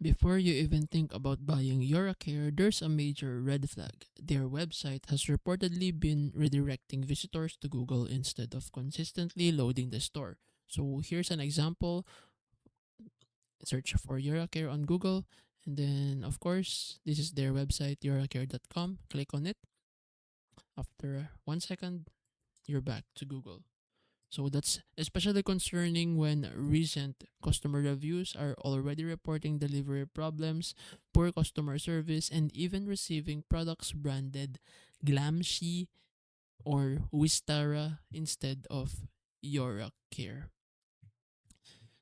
Before you even think about buying Yoracare, there's a major red flag. Their website has reportedly been redirecting visitors to Google instead of consistently loading the store. So here's an example. Search for Yoracare on Google, and then of course, this is their website, yoracare.com. Click on it. After 1 second, you're back to Google. So that's especially concerning when recent customer reviews are already reporting delivery problems, poor customer service, and even receiving products branded Glamshi or Wistara instead of Yoracare.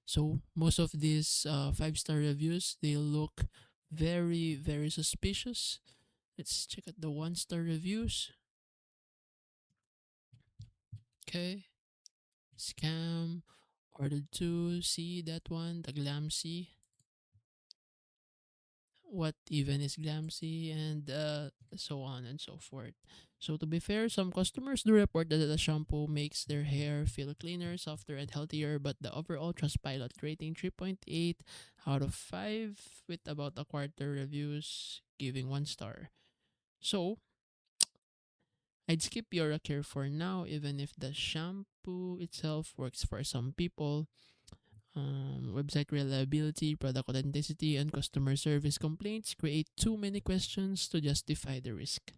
So most of these 5-star reviews, they look very, very suspicious. Let's check out the 1-star reviews. Okay. Scam. Ordered to see that one, the Glamsy. What even is Glamsy, and so on and so forth. So to be fair, some customers do report that the shampoo makes their hair feel cleaner, softer, and healthier, but the overall Trustpilot rating 3.8 out of 5 with about a quarter reviews giving 1 star. So I'd skip Yoracare for now, even if the shampoo itself works for some people. Website reliability, product authenticity, and customer service complaints create too many questions to justify the risk.